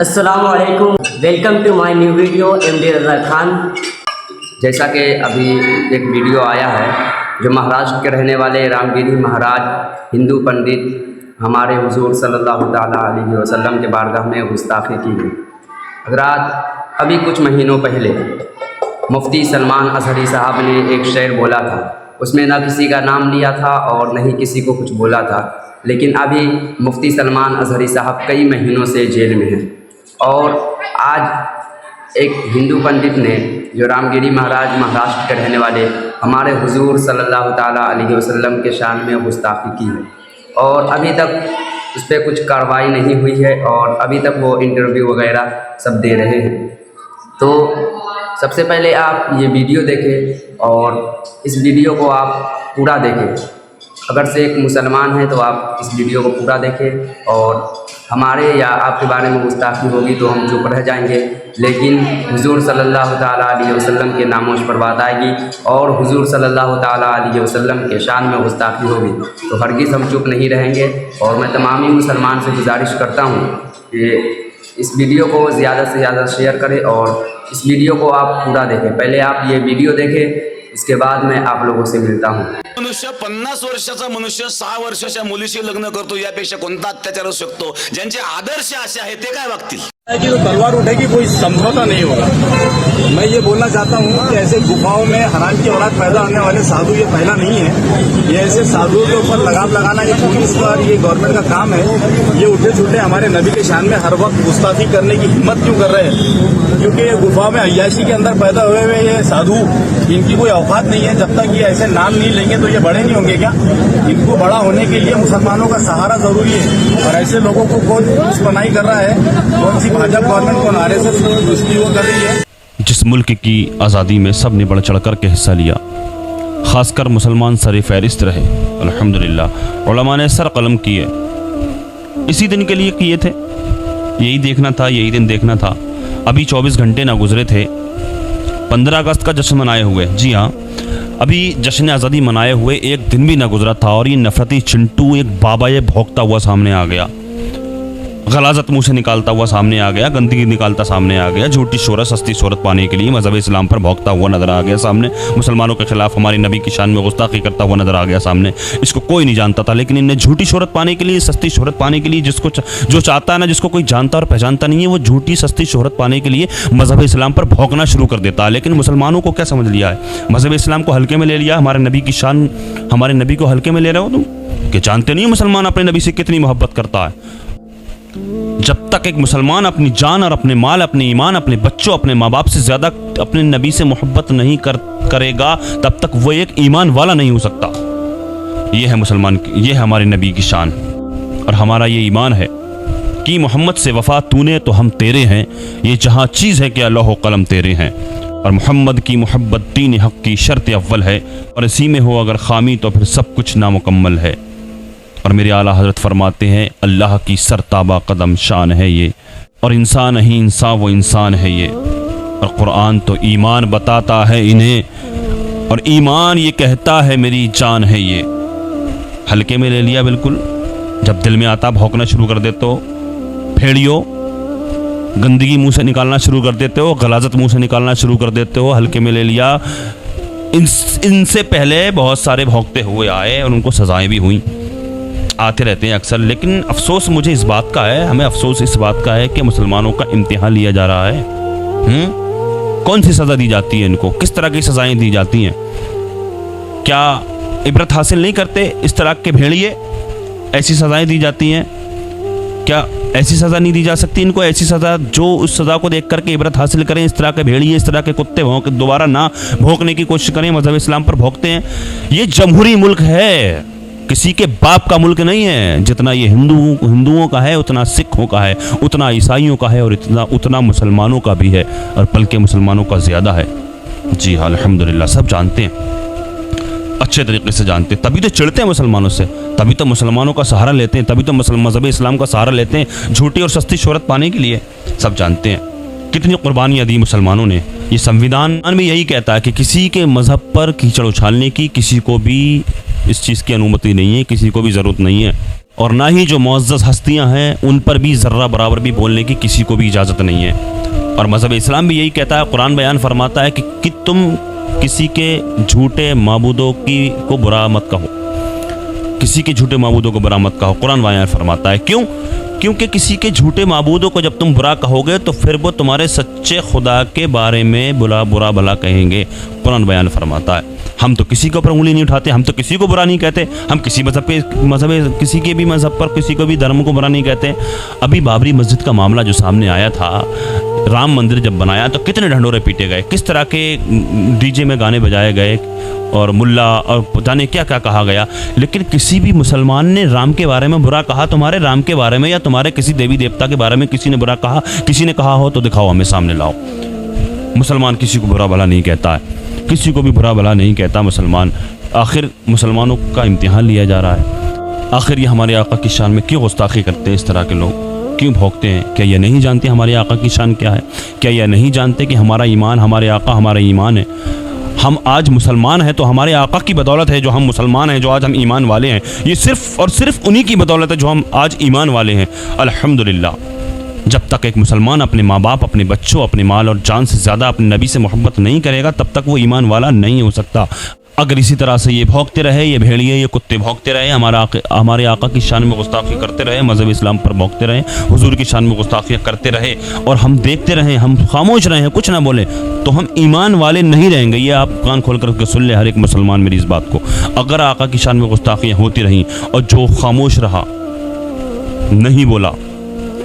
अस्सलामुअलैकुम, welcome to my new video MD Raza Khan. जैसा कि अभी एक वीडियो आया है जो महाराष्ट्र के रहने वाले रामगिरी महाराज हिंदू पंडित हमारे हुजूर सल्लल्लाहु ताला अलैहि वसल्लम के बारगाह में गुस्ताखी की है। हज़रात, अभी कुछ महीनों पहले मुफ्ती सलमान अज़हरी साहब ने एक शेर बोला था, उसमें ना किसी का नाम लिया था और न ही किसी को कुछ बोला था, लेकिन अभी मुफ्ती सलमान अज़हरी साहब कई महीनों से जेल में हैं। और आज एक हिंदू पंडित ने जो रामगिरी महाराज महाराष्ट्र के रहने वाले हमारे हुजूर सल्लल्लाहु ताला अलैहि वसल्लम के शान में गुस्ताखी की है और अभी तक उस पर कुछ कार्रवाई नहीं हुई है और अभी तक वो इंटरव्यू वगैरह सब दे रहे हैं। तो सबसे पहले आप ये वीडियो देखें और इस वीडियो को आप पूरा देखें। अगर से एक मुसलमान है तो आप इस वीडियो को पूरा देखें और हमारे या आपके बारे में गुस्ताखी होगी तो हम चुप रह जाएंगे, लेकिन हुजूर सल्लल्लाहु ताला अलैहि वसल्लम के नामोश पर बात आएगी और हुजूर सल्लल्लाहु ताला अलैहि वसल्लम के शान में गुस्ताखी होगी तो हरगिज़ हम चुप नहीं रहेंगे। और मैं तमाम ही मुसलमान से गुजारिश करता हूँ कि इस वीडियो को ज़्यादा से ज़्यादा शेयर करें और इस वीडियो को आप पूरा देखें। पहले आप ये वीडियो देखें, इसके बाद मैं आप लोगों से मिलता हूँ। मनुष्य 50 वर्षाचा मनुष्य 6 वर्षाच्या मुलीशी लग्न करतो, यापेक्षा कोणता अत्याचार असू शकतो? ज्यांचे आदर्श असे आहेत ते काय वागतील? कि तो तलवार उठेगी, कोई समझौता नहीं होगा। मैं ये बोलना चाहता हूँ कि ऐसे गुफाओं में हराम की औलाद पैदा होने वाले साधु ये पहला नहीं है। ये ऐसे साधुओं के ऊपर लगाम लगाना ये पुलिस का और ये गवर्नमेंट का काम है। ये उठे छूटे हमारे नबी के शान में हर वक्त गुस्ताखी करने की हिम्मत क्यों कर रहे हैं? क्योंकि ये गुफाओं में अय्याशी के अंदर पैदा हुए हुए ये साधु, इनकी कोई औकात नहीं है। जब तक ये ऐसे नाम नहीं लेंगे तो ये बड़े नहीं होंगे क्या? इनको बड़ा होने के लिए मुसलमानों का सहारा जरूरी है और ऐसे लोगों को कौन दुश्मनाई कर रहा है? कौन सी भाजपा गवर्नमेंट को आरएसएस दुश्मनी वो कर रही है? जिस मुल्क की आज़ादी में सब ने बढ़ चढ़ कर के हिस्सा लिया, खासकर मुसलमान सर फहरिस्त रहे। अल्हम्दुलिल्लाह उलमा ने सर कलम किए, इसी दिन के लिए किए थे। यही देखना था, यही दिन देखना था। अभी 24 घंटे ना गुजरे थे 15 अगस्त का जश्न मनाए हुए। जी हाँ, अभी जश्न आज़ादी मनाए हुए एक दिन भी ना गुजरा था और ये नफरती चिंटू एक बाबा ये भौंकता हुआ सामने आ गया, गलाजत मुंह से निकालता हुआ सामने आ गया, गंदगी निकालता सामने आ गया, झूठी शोहरत सस्ती शोहरत पाने के लिए मज़हब इस्लाम पर भौंकता हुआ नजर आ गया सामने, मुसलमानों के खिलाफ हमारे नबी की शान में गुस्ताखी करता हुआ नजर आ गया सामने। इसको कोई नहीं जानता था, लेकिन इन्हें झूठी शोहरत पाने के लिए, सस्ती शोहरत पाने के लिए, जिसको जो चाहता है ना, जिसको कोई जानता और पहचानता नहीं है, वो झूठी सस्ती शोहरत पाने के लिए मज़हब इस्लाम पर भौंकना शुरू कर देता है। लेकिन मुसलमानों को क्या समझ लिया है? मज़हब इस्लाम को हल्के में ले लिया, हमारे नबी की शान, हमारे नबी को हल्के में ले रहे हो तुम? कि जानते नहीं मुसलमान अपने नबी से कितनी मोहब्बत करता है। जब तक एक मुसलमान अपनी जान और अपने माल, अपने ईमान, अपने बच्चों, अपने माँ बाप से ज़्यादा अपने नबी से मोहब्बत नहीं करेगा, तब तक वो एक ईमान वाला नहीं हो सकता। ये है मुसलमान, ये है हमारे नबी की शान और हमारा ये ईमान है कि मोहम्मद से वफा तूने तो हम तेरे हैं, ये जहाँ चीज़ है कि अल्लाह कलम तेरे हैं। और मोहम्मद की मोहब्बत दीन हक़ की शर्त अव्वल है और इसी में हो अगर खामी तो फिर सब कुछ नामुकम्मल है। और मेरे आला हज़रत फरमाते हैं, अल्लाह की सरताबा कदम शान है ये, और इंसान ही इंसान वो इंसान है ये। और कुरान तो ईमान बताता है इन्हें और ईमान ये कहता है मेरी जान है ये। हल्के में ले लिया बिल्कुल। जब दिल में आता भौंकना शुरू कर देते हो, भेड़ियों, गंदगी मुंह से निकालना शुरू कर देते हो, गलाजत मुंह से निकालना शुरू कर देते हो, हल्के में ले लिया। इनसे पहले बहुत सारे भौंकते हुए आए और उनको सजाएं भी हुई, आते रहते हैं अक्सर। लेकिन अफसोस मुझे इस बात का है, हमें अफसोस इस बात का है कि मुसलमानों का इम्तिहान लिया जा रहा है। कौन सी सज़ा दी जाती है इनको? किस तरह की सज़ाएं दी जाती हैं? क्या इबरत हासिल नहीं करते इस तरह के भेड़िए? ऐसी सज़ाएं दी जाती हैं। क्या ऐसी सज़ा नहीं दी जा सकती इनको? ऐसी सज़ा जो उस सज़ा को देख करके इबरत हासिल करें। इस तरह के भेड़िए, इस तरह के कुत्ते दोबारा ना भौंकने की कोशिश करें। मज़हब इस्लाम पर भौंकते हैं। ये जमहूरी मुल्क है, किसी के बाप का मुल्क नहीं है। जितना ये हिंदुओं का है उतना सिखों का है, उतना ईसाइयों का है और उतना मुसलमानों का भी है, और बल्कि मुसलमानों का ज़्यादा है। जी हाँ, अल्हम्दुलिल्लाह सब जानते हैं, अच्छे तरीके से जानते हैं। तभी तो चिढ़ते हैं मुसलमानों से, तभी तो मुसलमानों का सहारा लेते हैं, तभी तो मज़हब इस्लाम का सहारा लेते हैं झूठी और सस्ती शोहरत पाने के लिए। सब जानते हैं कितनी कुर्बानियाँ दी मुसलमानों ने। ये संविधान भी यही कहता है कि किसी के मज़हब पर कीचड़ उछालने की किसी को भी इस चीज़ की अनुमति नहीं है, किसी को भी ज़रूरत नहीं है। और ना ही जो मुअज़्ज़ज़ हस्तियाँ हैं उन पर भी ज़र्रा बराबर भी बोलने की किसी को भी इजाज़त नहीं है। और मज़हब इस्लाम भी यही कहता है, कुरान बयान फरमाता है कि तुम किसी के झूठे माबूदों को बुरा मत कहो, किसी के झूठे माबूदों को बुरा मत कहो। कुरान बयान फरमाता है क्यों? क्योंकि किसी के झूठे माबूदों को जब तुम बुरा कहोगे तो फिर वो तुम्हारे सच्चे खुदा के बारे में बुरा भला कहेंगे। कुरान बयान फरमाता है हम तो किसी के ऊपर उंगली नहीं उठाते, हम तो किसी को बुरा नहीं कहते, हम किसी किसी के भी मज़हब पर किसी को भी धर्म को बुरा नहीं कहते। अभी बाबरी मस्जिद का मामला जो सामने आया था, राम मंदिर जब बनाया तो कितने ढंढोरे पीटे गए, किस तरह के डीजे में गाने बजाए गए और मुल्ला और जाने क्या क्या कहा गया, लेकिन किसी भी मुसलमान ने राम के बारे में बुरा कहा? तुम्हारे राम के बारे में या तुम्हारे किसी देवी देवता के बारे में किसी ने बुरा कहा? किसी ने कहा हो तो दिखाओ, हमें सामने लाओ। मुसलमान किसी को बुरा भला नहीं कहता है, किसी को भी बुरा भला नहीं कहता मुसलमान। आखिर मुसलमानों का इम्तिहान लिया जा रहा है। आखिर ये हमारे आका की शान में क्यों गुस्ताखी करते हैं? इस तरह के लोग क्यों भौंकते हैं? क्या ये नहीं जानते हमारे आका की शान क्या है? क्या यह नहीं जानते कि हमारा ईमान, हमारे आका हमारा ईमान है? हम आज मुसलमान हैं तो हमारे आका की बदौलत है जो हम मुसलमान हैं, जो आज हम ईमान वाले हैं। ये सिर्फ़ और सिर्फ उन्हीं की बदौलत है जो हम आज ईमान वाले हैं। अल्हम्दुलिल्लाह। जब तक एक मुसलमान अपने माँ बाप, अपने बच्चों, अपने माल और जान से ज़्यादा अपने नबी से मोहब्बत नहीं करेगा तब तक वो ईमान वाला नहीं हो सकता। अगर इसी तरह से ये भौंकते रहे, ये भेड़िए, ये कुत्ते भौंकते रहे, हमारे आका की शान में गुस्ताखी करते रहे, मज़हब इस्लाम पर भौंकते रहे, हुजूर की शान में गुस्ताखी करते रहे और हम देखते रहें, हम खामोश रहें, कुछ ना बोलें, तो हम ईमान वाले नहीं रहेंगे। ये आप कान खोल कर सुन ले हर एक मुसलमान मेरी इस बात को। अगर आका की शान में गुस्ताखियाँ होती रहीं और जो खामोश रहा, नहीं बोला,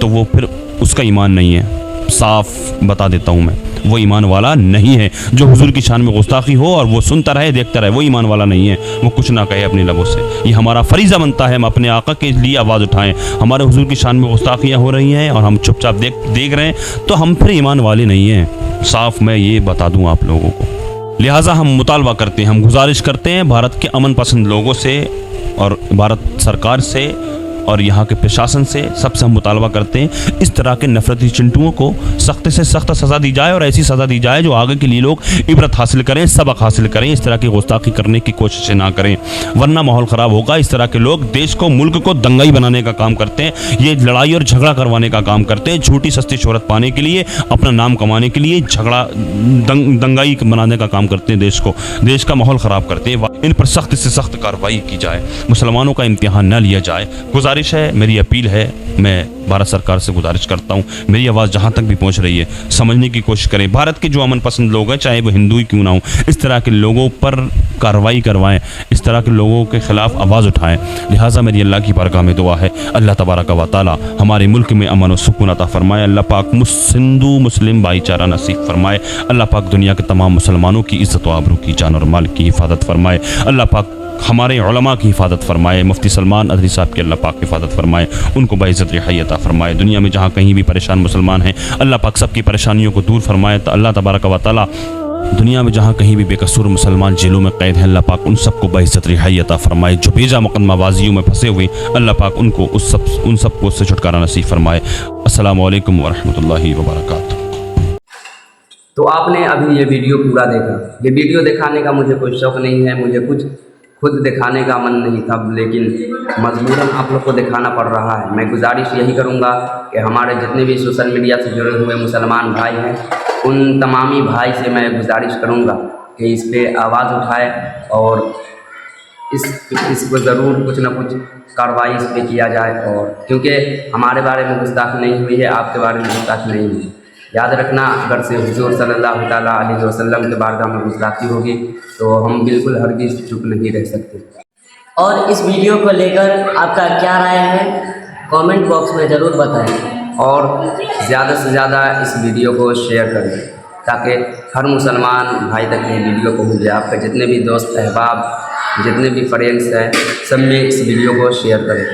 तो वो फिर उसका ईमान नहीं है। साफ बता देता हूँ मैं, वो ईमान वाला नहीं है। जो हुजूर की शान में गुस्ताखी हो और वो सुनता रहे, देखता रहे, वो ईमान वाला नहीं है। वो कुछ ना कहे अपने लबों से। ये हमारा फरीज़ा बनता है, हम अपने आका के लिए आवाज़ उठाएं। हमारे हुजूर की शान में गुस्ताखियाँ हो रही हैं और हम चुपचाप देख रहे हैं, तो हम फिर ईमान वाले नहीं हैं। साफ मैं ये बता दूँ आप लोगों को। लिहाजा हम मुतालबा करते हैं, हम गुजारिश करते हैं भारत के अमन पसंद लोगों से और भारत सरकार से और यहाँ के प्रशासन से, सबसे हम मुतालबा करते हैं इस तरह के नफरती चिंटुओं को सख्त से सख्त सज़ा दी जाए और ऐसी सज़ा दी जाए जो आगे के लिए लोग इबरत हासिल करें, सबक हासिल करें। इस तरह की गुस्ताखी करने की कोशिशें ना करें, वरना माहौल ख़राब होगा। इस तरह के लोग देश को, मुल्क को दंगाई बनाने का काम करते हैं। ये लड़ाई और झगड़ा करवाने का काम करते हैं, झूठी सस्ती शोहरत पाने के लिए, अपना नाम कमाने के लिए झगड़ा दंगाई बनाने का काम करते हैं। देश का माहौल ख़राब करते हैं। इन पर सख्त से सख्त कार्रवाई की जाए, मुसलमानों का इम्तिहान न लिया जाए। गुजारिश है, मेरी अपील है, मैं भारत सरकार से गुजारिश करता हूँ, मेरी आवाज़ जहाँ तक भी पहुँच रही है, समझने की कोशिश करें। भारत के जो अमन पसंद लोग हैं, चाहे वो हिंदू ही क्यों ना हो, इस तरह के लोगों पर कार्रवाई करवाएं, इस तरह के लोगों के ख़िलाफ़ आवाज़ उठाएं। लिहाजा मेरी अल्लाह की बारगाह में दुआ है, अल्लाह तबारक व तआला हमारे मुल्क में अमन और सुकून अता फरमाए। अल्लाह पाक हिंदू मुस्लिम भाईचारा नसीब फरमाए। अल्लाह पाक दुनिया के तमाम मुसलमानों की इज़्ज़त व आबरू की, जान और माल की हिफाजत फरमाए। अल्लाह पाक हमारे उलमा की हिफाजत फरमाए। मुफ्ती सलमान अदरी साहब की अल्लाह पाक हिफाजत फरमाए, उनको बाइज़्ज़त रिहाई अता फरमाए। दुनिया में जहाँ कहीं भी परेशान मुसलमान हैं, अल्लाह पाक सबकी परेशानियों को दूर फरमाए। तो अल्लाह तबारक व तआला दुनिया में जहाँ कहीं भी बेकसूर मुसलमान जेलों में कैद हैं, अल्लाह पाक उन सबको बाइज़्ज़त रिहाई अता फरमाए। जो बेजा मुकदमाबाजियों में फंसे हुए, अल्लाह पाक उनको उन सबको उससे छुटकारा नसीब फरमाए। अस्सलामु अलैकुम व रहमतुल्लाहि व बरकातुहू। तो आपने अभी ये वीडियो पूरा देखा। ये वीडियो दिखाने का मुझे कोई शौक़ नहीं है, मुझे कुछ खुद दिखाने का मन नहीं था, लेकिन मजबूरन आप लोग को दिखाना पड़ रहा है। मैं गुजारिश यही करूंगा कि हमारे जितने भी सोशल मीडिया से जुड़े हुए मुसलमान भाई हैं, उन तमामी भाई से मैं गुजारिश करूंगा कि इस पे आवाज़ उठाए और इसको ज़रूर कुछ ना कुछ कार्रवाई इस पर किया जाए। और क्योंकि हमारे बारे में गुस्ताखी नहीं हुई है, आपके बारे में गुस्ताखी नहीं हुई, याद रखना। अगर से हुजूर सल्लल्लाहु ताला अलैहि वसल्लम के बारगाह में गुस्ताखी होगी तो हम बिल्कुल हरगिज़ चुप नहीं रह सकते। और इस वीडियो को लेकर आपका क्या राय है, कमेंट बॉक्स में ज़रूर बताएं। और ज़्यादा से ज़्यादा इस वीडियो को शेयर करें ताकि हर मुसलमान भाई तक ये वीडियो पहुँच जाए। आपके जितने भी दोस्त अहबाब, जितने भी फ्रेंड्स हैं, सब में इस वीडियो को शेयर करें।